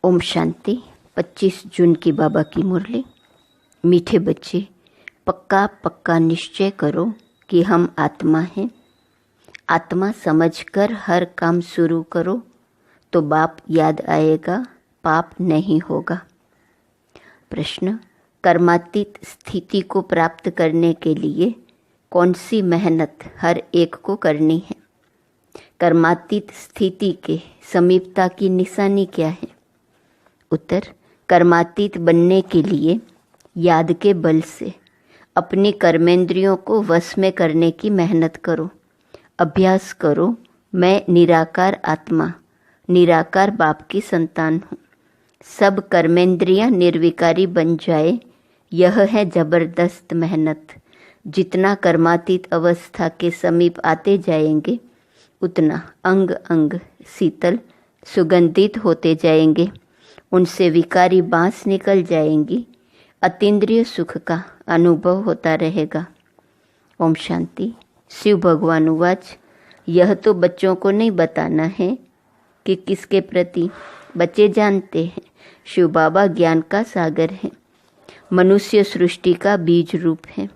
ओम शांति। 25 जून की बाबा की मुरली। मीठे बच्चे, पक्का पक्का निश्चय करो कि हम आत्मा हैं। आत्मा समझकर हर काम शुरू करो तो बाप याद आएगा, पाप नहीं होगा। प्रश्न, कर्मातीत स्थिति को प्राप्त करने के लिए कौन सी मेहनत हर एक को करनी है? कर्मातीत स्थिति के समीपता की निशानी क्या है? उत्तर, कर्मातीत बनने के लिए याद के बल से अपनी कर्मेंद्रियों को वश में करने की मेहनत करो। अभ्यास करो, मैं निराकार आत्मा, निराकार बाप की संतान हूँ। सब कर्मेंद्रियाँ निर्विकारी बन जाए, यह है जबरदस्त मेहनत। जितना कर्मातीत अवस्था के समीप आते जाएंगे, उतना अंग अंग शीतल सुगंधित होते जाएंगे। उनसे विकारी बाँस निकल जाएंगी। अतीन्द्रिय सुख का अनुभव होता रहेगा। ओम शांति। शिव भगवान उवाच, यह तो बच्चों को नहीं बताना है कि किसके प्रति। बच्चे जानते हैं शिव बाबा ज्ञान का सागर है, मनुष्य सृष्टि का बीज रूप है,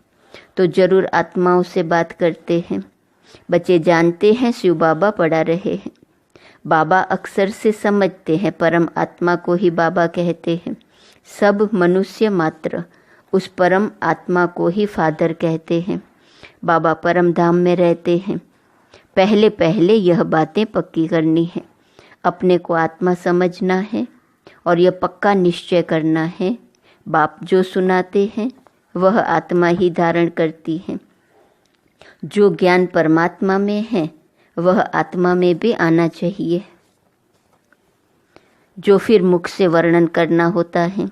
तो जरूर आत्माओं से बात करते हैं। बच्चे जानते हैं शिव बाबा पढ़ा रहे हैं। बाबा अक्सर से समझते हैं परम आत्मा को ही बाबा कहते हैं। सब मनुष्य मात्र उस परम आत्मा को ही फादर कहते हैं। बाबा परम धाम में रहते हैं। पहले पहले यह बातें पक्की करनी है। अपने को आत्मा समझना है और यह पक्का निश्चय करना है, बाप जो सुनाते हैं वह आत्मा ही धारण करती है। जो ज्ञान परमात्मा में है वह आत्मा में भी आना चाहिए। जो फिर मुख से वर्णन करना होता है,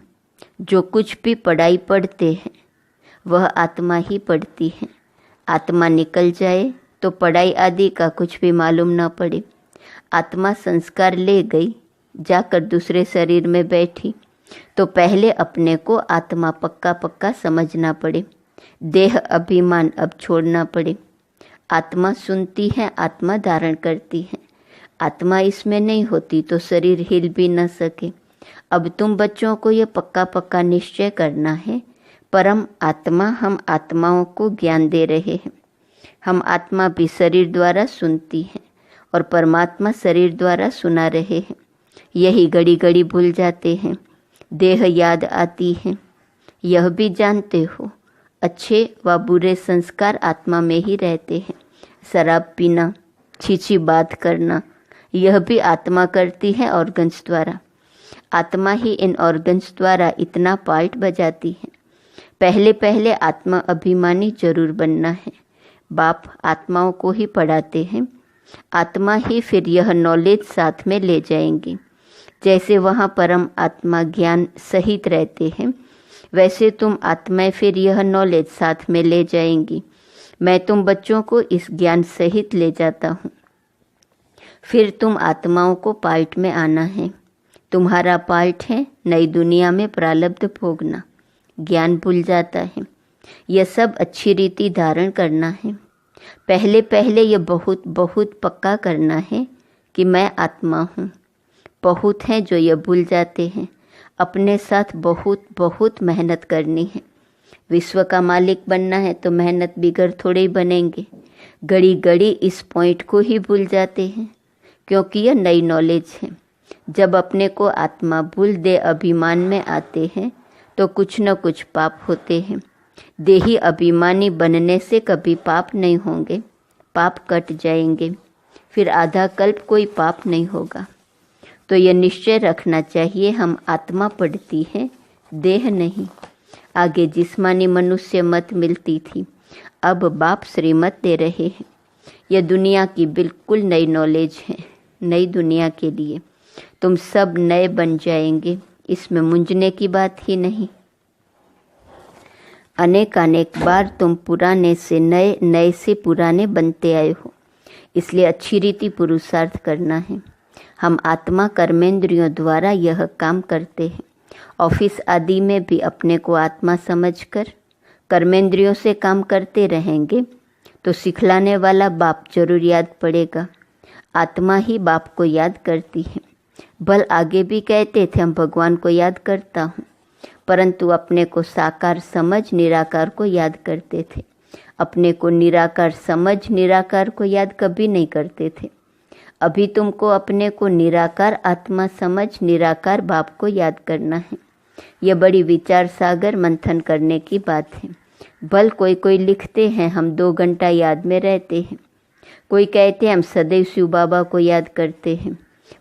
जो कुछ भी पढ़ाई पढ़ते हैं वह आत्मा ही पढ़ती है। आत्मा निकल जाए तो पढ़ाई आदि का कुछ भी मालूम ना पड़े। आत्मा संस्कार ले गई, जाकर दूसरे शरीर में बैठी, तो पहले अपने को आत्मा पक्का पक्का समझना पड़े। देह अभिमान अब छोड़ना पड़े। आत्मा सुनती है, आत्मा धारण करती है। आत्मा इसमें नहीं होती तो शरीर हिल भी न सके। अब तुम बच्चों को ये पक्का पक्का निश्चय करना है, परम आत्मा हम आत्माओं को ज्ञान दे रहे हैं। हम आत्मा भी शरीर द्वारा सुनती है और परमात्मा शरीर द्वारा सुना रहे हैं। यही घड़ी घड़ी भूल जाते हैं, देह याद आती है। यह भी जानते हो अच्छे व बुरे संस्कार आत्मा में ही रहते हैं। शराब पीना, छीछी बात करना, यह भी आत्मा करती है ऑर्गन्स द्वारा। आत्मा ही इन ऑर्गन्स द्वारा इतना पार्ट बजाती है। पहले पहले आत्मा अभिमानी जरूर बनना है। बाप आत्माओं को ही पढ़ाते हैं। आत्मा ही फिर यह नॉलेज साथ में ले जाएंगे। जैसे वहाँ परम आत्मा ज्ञान सहित रहते हैं, वैसे तुम आत्माएं फिर यह नॉलेज साथ में ले जाएंगी। मैं तुम बच्चों को इस ज्ञान सहित ले जाता हूँ। फिर तुम आत्माओं को पार्ट में आना है। तुम्हारा पार्ट है नई दुनिया में प्रारब्ध भोगना। ज्ञान भूल जाता है। यह सब अच्छी रीति धारण करना है। पहले पहले यह बहुत बहुत पक्का करना है कि मैं आत्मा हूँ। बहुत हैं जो यह भूल जाते हैं। अपने साथ बहुत बहुत मेहनत करनी है। विश्व का मालिक बनना है तो मेहनत बिगर थोड़े ही बनेंगे। घड़ी घड़ी इस पॉइंट को ही भूल जाते हैं, क्योंकि यह नई नॉलेज है। जब अपने को आत्मा भूल दे अभिमान में आते हैं तो कुछ न कुछ पाप होते हैं। देही अभिमानी बनने से कभी पाप नहीं होंगे। पाप कट जाएंगे, फिर आधा कल्प कोई पाप नहीं होगा। तो यह निश्चय रखना चाहिए, हम आत्मा पढ़ती है, देह नहीं। आगे जिस्मानी मनुष्य मत मिलती थी, अब बाप श्रीमत दे रहे हैं। यह दुनिया की बिल्कुल नई नॉलेज है, नई दुनिया के लिए। तुम सब नए बन जाएंगे, इसमें मुंझने की बात ही नहीं। अनेक अनेक बार तुम पुराने से नए, नए से पुराने बनते आए हो, इसलिए अच्छी रीति पुरुषार्थ करना है। हम आत्मा कर्मेंद्रियों द्वारा यह काम करते हैं। ऑफिस आदि में भी अपने को आत्मा समझकर कर्मेंद्रियों से काम करते रहेंगे तो सिखलाने वाला बाप जरूर याद पड़ेगा। आत्मा ही बाप को याद करती है। बल आगे भी कहते थे हम भगवान को याद करता हूँ, परंतु अपने को साकार समझ निराकार को याद करते थे। अपने को निराकार समझ निराकार को याद कभी नहीं करते थे। अभी तुमको अपने को निराकार आत्मा समझ निराकार बाप को याद करना है। यह बड़ी विचार सागर मंथन करने की बात है। भल कोई लिखते हैं हम 2 घंटा याद में रहते हैं, कोई कहते हैं हम सदैव शिव बाबा को याद करते हैं,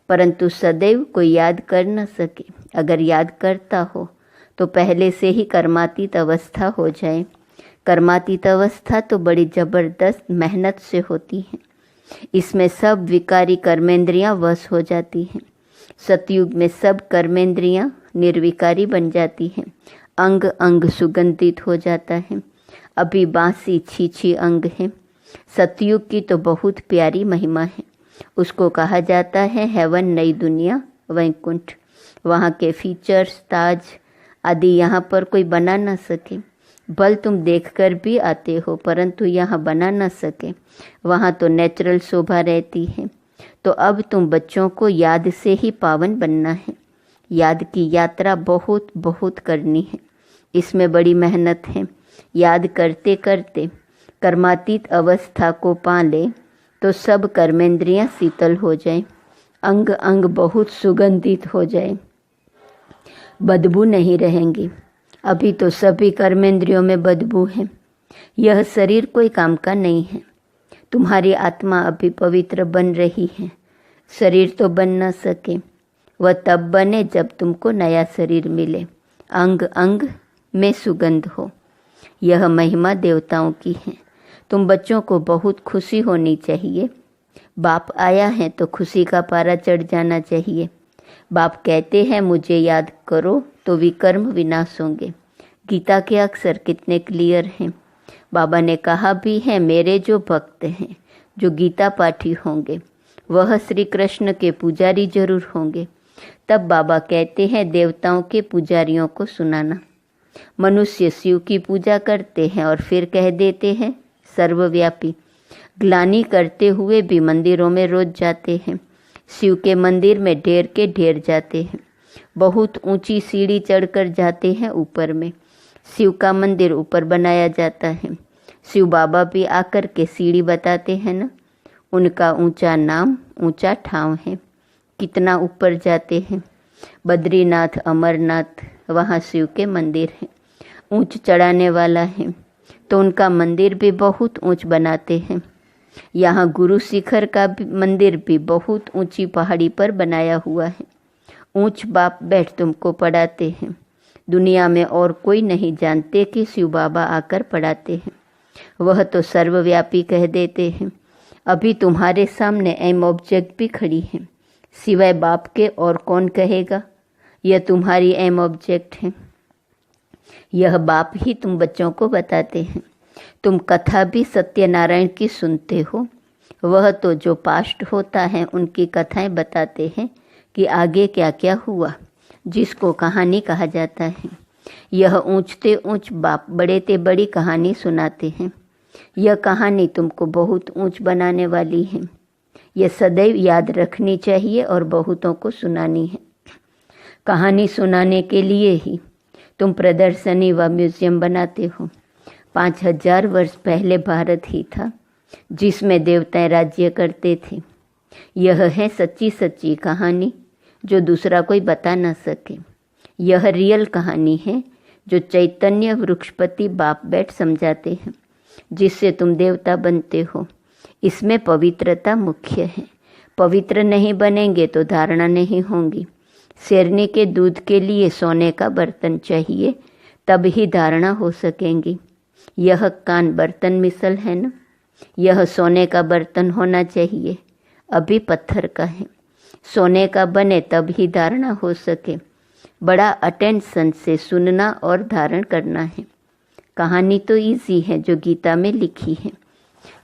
परंतु सदैव कोई याद कर न सके। अगर याद करता हो तो पहले से ही कर्मातीत अवस्था हो जाए। कर्मातीत अवस्था तो बड़ी जबरदस्त मेहनत से होती है। इसमें सब विकारी कर्मेंद्रियां वश हो जाती हैं। सतयुग में सब कर्मेंद्रियां निर्विकारी बन जाती हैं। अंग अंग सुगंधित हो जाता है। अभी बांसी छीछी अंग है। सतयुग की तो बहुत प्यारी महिमा है। उसको कहा जाता है हेवन, नई दुनिया, वैकुंठ। वहाँ के फीचर्स, ताज आदि यहाँ पर कोई बना ना सके। भल तुम देखकर भी आते हो, परंतु यहाँ बना ना सके। वहाँ तो नेचुरल शोभा रहती है। तो अब तुम बच्चों को याद से ही पावन बनना है। याद की यात्रा बहुत बहुत करनी है। इसमें बड़ी मेहनत है। याद करते करते कर्मातीत अवस्था को पा ले तो सब कर्मेंद्रियां शीतल हो जाए, अंग अंग बहुत सुगंधित हो जाए, बदबू नहीं रहेंगी। अभी तो सभी कर्मेंद्रियों में बदबू है। यह शरीर कोई काम का नहीं है। तुम्हारी आत्मा अभी पवित्र बन रही है। शरीर तो बन न सके, वह तब बने जब तुमको नया शरीर मिले, अंग अंग में सुगंध हो। यह महिमा देवताओं की है। तुम बच्चों को बहुत खुशी होनी चाहिए। बाप आया है तो खुशी का पारा चढ़ जाना चाहिए। बाप कहते हैं मुझे याद करो तो विकर्म विनाश होंगे। गीता के अक्षर कितने क्लियर हैं। बाबा ने कहा भी है मेरे जो भक्त हैं, जो गीता पाठी होंगे, वह श्री कृष्ण के पुजारी जरूर होंगे। तब बाबा कहते हैं देवताओं के पुजारियों को सुनाना। मनुष्य शिव की पूजा करते हैं और फिर कह देते हैं सर्वव्यापी। ग्लानि करते हुए भी मंदिरों में रोज जाते हैं। शिव के मंदिर में ढेर के ढेर जाते हैं। बहुत ऊंची सीढ़ी चढ़कर जाते हैं ऊपर में। शिव का मंदिर ऊपर बनाया जाता है। शिव बाबा भी आकर के सीढ़ी बताते हैं ना। उनका ऊंचा नाम ऊंचा ठाव है। कितना ऊपर जाते हैं। बद्रीनाथ, अमरनाथ, वहाँ शिव के मंदिर हैं। ऊंच चढ़ाने वाला है तो उनका मंदिर भी बहुत ऊंच बनाते हैं। यहाँ गुरु शिखर का भी मंदिर भी बहुत ऊंची पहाड़ी पर बनाया हुआ है। ऊंच बाप बैठ तुमको पढ़ाते हैं। दुनिया में और कोई नहीं जानते कि शिव बाबा आकर पढ़ाते हैं। वह तो सर्वव्यापी कह देते हैं। अभी तुम्हारे सामने एम ऑब्जेक्ट भी खड़ी है। सिवाय बाप के और कौन कहेगा? यह तुम्हारी एम ऑब्जेक्ट है। यह बाप ही तुम बच्चों को बताते हैं। तुम कथा भी सत्यनारायण की सुनते हो। वह तो जो पास्ट होता है उनकी कथाएं बताते हैं कि आगे क्या क्या हुआ, जिसको कहानी कहा जाता है। यह ऊंचते ऊंच बाप बड़े ते बड़ी कहानी सुनाते हैं। यह कहानी तुमको बहुत ऊंच बनाने वाली है। यह सदैव याद रखनी चाहिए और बहुतों को सुनानी है। कहानी सुनाने के लिए ही तुम प्रदर्शनी व म्यूजियम बनाते हो। 5000 वर्ष पहले भारत ही था जिसमें देवताएं राज्य करते थे। यह है सच्ची सच्ची कहानी जो दूसरा कोई बता न सके। यह रियल कहानी है जो चैतन्य वृक्षपति बाप बैठ समझाते हैं, जिससे तुम देवता बनते हो। इसमें पवित्रता मुख्य है। पवित्र नहीं बनेंगे तो धारणा नहीं होंगी। शेरनी के दूध के लिए सोने का बर्तन चाहिए, तब ही धारणा हो सकेंगी। यह कान बर्तन मिसल है ना, यह सोने का बर्तन होना चाहिए, अभी पत्थर का है। सोने का बने तब ही धारणा हो सके। बड़ा अटेंशन से सुनना और धारण करना है। कहानी तो इजी है जो गीता में लिखी है।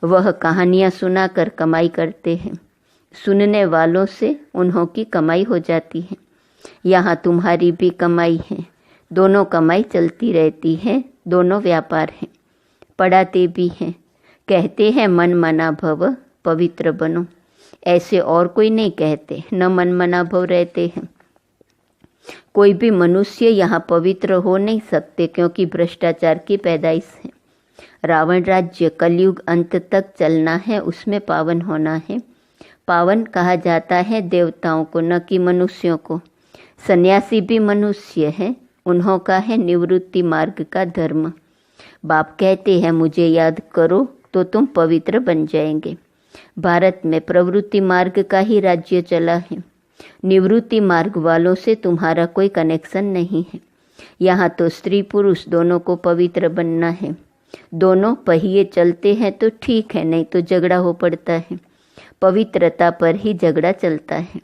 वह कहानियाँ सुनाकर कमाई करते हैं। सुनने वालों से उन्हों की कमाई हो जाती है। यहाँ तुम्हारी भी कमाई है। दोनों कमाई चलती रहती है। दोनों व्यापार हैं। पढ़ाते भी हैं। कहते हैं मन मना भव, पवित्र बनो। ऐसे और कोई नहीं कहते, न मनमना भव रहते हैं। कोई भी मनुष्य यहाँ पवित्र हो नहीं सकते, क्योंकि भ्रष्टाचार की पैदाइश है। रावण राज्य कलयुग अंत तक चलना है, उसमें पावन होना है। पावन कहा जाता है देवताओं को, न कि मनुष्यों को। सन्यासी भी मनुष्य है, उन्हों का है निवृत्ति मार्ग का धर्म। बाप कहते हैं मुझे याद करो तो तुम पवित्र बन जाएंगे। भारत में प्रवृत्ति मार्ग का ही राज्य चला है। निवृत्ति मार्ग वालों से तुम्हारा कोई कनेक्शन नहीं है। यहाँ तो स्त्री पुरुष दोनों को पवित्र बनना है। दोनों पहिए चलते हैं तो ठीक है, नहीं तो झगड़ा हो पड़ता है। पवित्रता पर ही झगड़ा चलता है।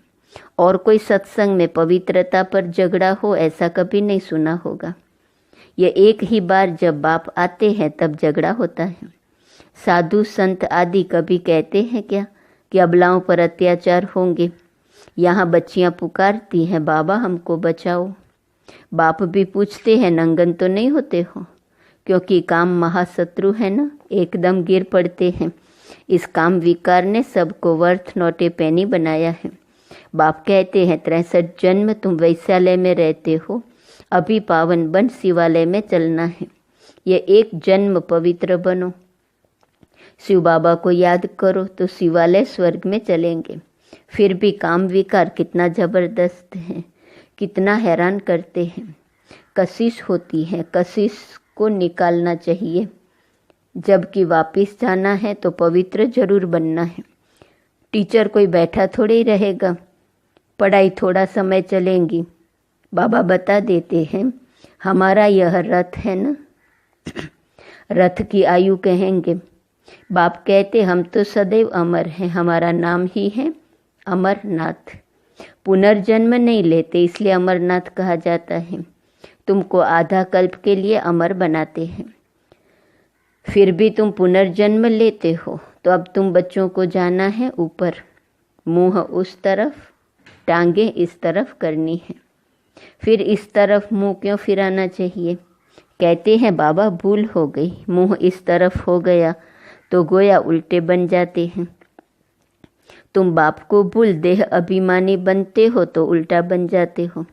और कोई सत्संग में पवित्रता पर झगड़ा हो ऐसा कभी नहीं सुना होगा। ये एक ही बार जब बाप आते हैं तब झगड़ा होता है। साधु संत आदि कभी कहते हैं क्या कि अबलाओं पर अत्याचार होंगे? यहाँ बच्चियाँ पुकारती हैं बाबा हमको बचाओ। बाप भी पूछते हैं नंगन तो नहीं होते हो? क्योंकि काम महाशत्रु है ना, एकदम गिर पड़ते हैं। इस काम विकार ने सबको वर्थ नॉट ए पेनी बनाया है। बाप कहते हैं 63 जन्म तुम वैश्यालय में रहते हो, अभी पावन बन शिवालय में चलना है। ये एक जन्म पवित्र बनो। शिव बाबा को याद करो तो शिवालय स्वर्ग में चलेंगे। फिर भी काम विकार कितना जबरदस्त है, कितना हैरान करते हैं। कशिश होती है, कशिश को निकालना चाहिए। जबकि वापिस जाना है तो पवित्र जरूर बनना है। टीचर कोई बैठा थोड़े ही रहेगा, पढ़ाई थोड़ा समय चलेंगी। बाबा बता देते हैं हमारा यह रथ है ना, रथ की आयु कहेंगे। बाप कहते हम तो सदैव अमर हैं, हमारा नाम ही है अमरनाथ। पुनर्जन्म नहीं लेते इसलिए अमरनाथ कहा जाता है। तुमको आधा कल्प के लिए अमर बनाते हैं, फिर भी तुम पुनर्जन्म लेते हो। तो अब तुम बच्चों को जाना है ऊपर, मुंह उस तरफ, टांगे इस तरफ करनी है। फिर इस तरफ मुंह क्यों फिराना चाहिए? कहते हैं बाबा भूल हो गई, मुंह इस तरफ हो गया तो गोया उल्टे बन जाते हैं। तुम बाप को भूल देह अभिमानी बनते हो तो उल्टा बन जाते हो।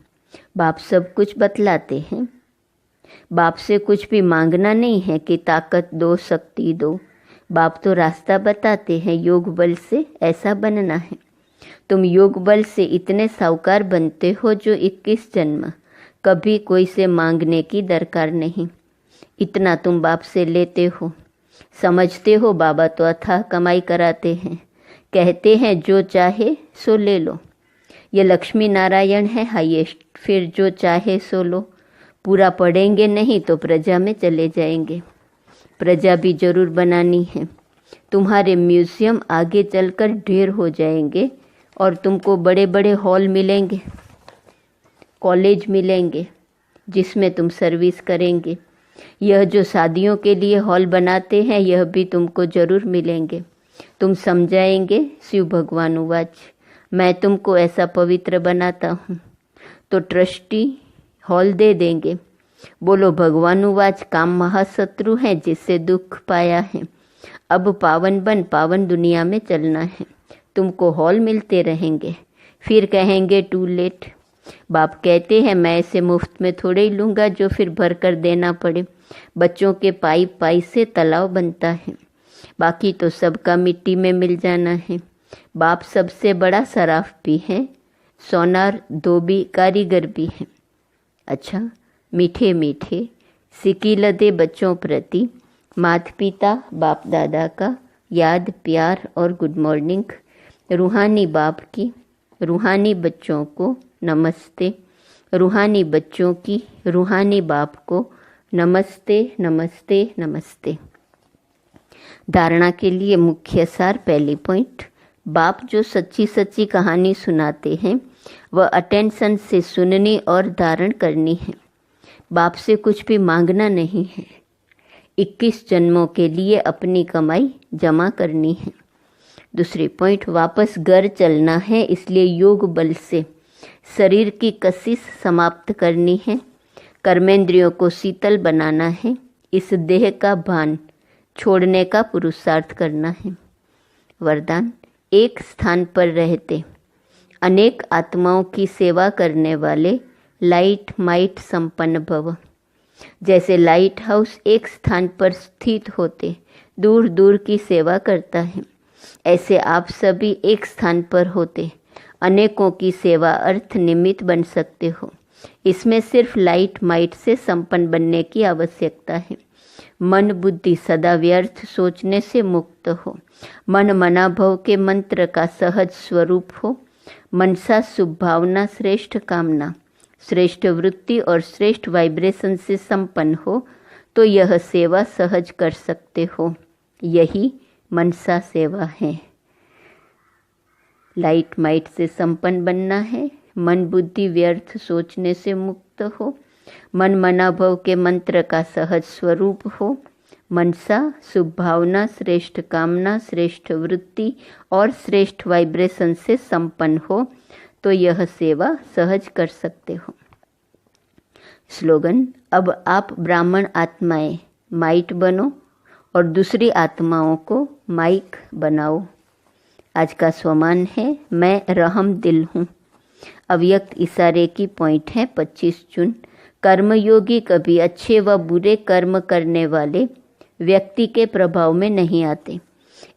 बाप सब कुछ बतलाते हैं। बाप से कुछ भी मांगना नहीं है कि ताकत दो, शक्ति दो। बाप तो रास्ता बताते हैं, योग बल से ऐसा बनना है। तुम योग बल से इतने साहूकार बनते हो जो 21 जन्म कभी कोई से मांगने की दरकार नहीं। इतना तुम बाप से लेते हो। समझते हो बाबा तो अथाह कमाई कराते हैं, कहते हैं जो चाहे सो ले लो। ये लक्ष्मी नारायण है हाईएस्ट, फिर जो चाहे सो लो। पूरा पढ़ेंगे नहीं तो प्रजा में चले जाएंगे। प्रजा भी जरूर बनानी है। तुम्हारे म्यूजियम आगे चलकर ढेर हो जाएंगे और तुमको बड़े बड़े हॉल मिलेंगे, कॉलेज मिलेंगे जिसमें तुम सर्विस करेंगे। यह जो शादियों के लिए हॉल बनाते हैं यह भी तुमको जरूर मिलेंगे। तुम समझाएंगे शिव भगवान उवाच, मैं तुमको ऐसा पवित्र बनाता हूँ। तो ट्रस्टी हॉल दे देंगे। बोलो भगवान उवाच, काम महाशत्रु है जिससे दुख पाया है। अब पावन बन पावन दुनिया में चलना है। तुमको हॉल मिलते रहेंगे, फिर कहेंगे टू लेट। बाप कहते हैं मैं इसे मुफ्त में थोड़े ही लूँगा जो फिर भर कर देना पड़े। बच्चों के पाई पाई से तालाब बनता है, बाकी तो सबका मिट्टी में मिल जाना है। बाप सबसे बड़ा सराफ भी है, सोनार धोबी कारीगर भी है। अच्छा, मीठे मीठे सिकीलदे बच्चों प्रति माता पिता बाप दादा का याद, प्यार और गुड मॉर्निंग। रूहानी बाप की रूहानी बच्चों को नमस्ते। रूहानी बच्चों की रूहानी बाप को नमस्ते नमस्ते नमस्ते। धारणा के लिए मुख्य सार, पहली पॉइंट, बाप जो सच्ची सच्ची कहानी सुनाते हैं वह अटेंशन से सुननी और धारण करनी है। बाप से कुछ भी मांगना नहीं है। 21 जन्मों के लिए अपनी कमाई जमा करनी है। दूसरी पॉइंट, वापस घर चलना है, इसलिए योग बल से शरीर की कशिश समाप्त करनी है। कर्मेंद्रियों को शीतल बनाना है। इस देह का भान छोड़ने का पुरुषार्थ करना है। वरदान, एक स्थान पर रहते अनेक आत्माओं की सेवा करने वाले लाइट माइट संपन्न भव। जैसे लाइट हाउस एक स्थान पर स्थित होते दूर दूर की सेवा करता है, ऐसे आप सभी एक स्थान पर होते अनेकों की सेवा अर्थ निमित्त बन सकते हो। इसमें सिर्फ लाइट माइट से संपन्न बनने की आवश्यकता है। मन बुद्धि सदा व्यर्थ सोचने से मुक्त हो। मन मना भव के मंत्र का सहज स्वरूप हो। मनसा शुभ भावना श्रेष्ठ कामना श्रेष्ठ वृत्ति और श्रेष्ठ वाइब्रेशन से संपन्न हो तो यह सेवा सहज कर सकते हो। यही मनसा सेवा है। लाइट माइट से संपन्न बनना है। मन बुद्धि व्यर्थ सोचने से मुक्त हो। मन मना भव के मंत्र का सहज स्वरूप हो। मनसा शुभ भावना श्रेष्ठ कामना श्रेष्ठ वृत्ति और श्रेष्ठ वाइब्रेशन से संपन्न हो तो यह सेवा सहज कर सकते हो। स्लोगन: अब आप ब्राह्मण आत्माएं माइट बनो और दूसरी आत्माओं को माइक बनाओ। आज का स्वमान है मैं रहम दिल हूँ। अव्यक्त इशारे की पॉइंट है 25 जून। कर्मयोगी कभी अच्छे व बुरे कर्म करने वाले व्यक्ति के प्रभाव में नहीं आते।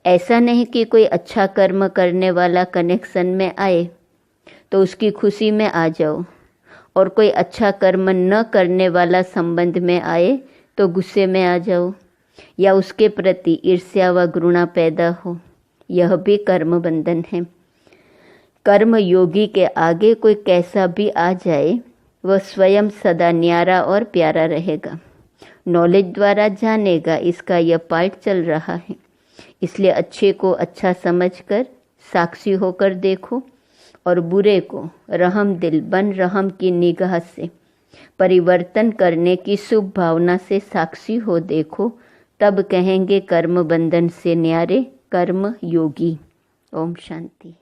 ऐसा नहीं कि कोई अच्छा कर्म करने वाला कनेक्शन में आए तो उसकी खुशी में आ जाओ और कोई अच्छा कर्म न करने वाला संबंध में आए तो गुस्से में आ जाओ या उसके प्रति ईर्ष्या व घृणा पैदा हो। यह भी कर्म बंधन है। कर्म योगी के आगे कोई कैसा भी आ जाए वह स्वयं सदा न्यारा और प्यारा रहेगा। नॉलेज द्वारा जानेगा, इसका यह पाठ चल रहा है। इसलिए अच्छे को अच्छा समझकर साक्षी होकर देखो और बुरे को रहम दिल बन रहम की निगाह से परिवर्तन करने की शुभ भावना से साक्षी हो देखो। तब कहेंगे कर्म बंधन से न्यारे कर्म योगी। ओम शांति।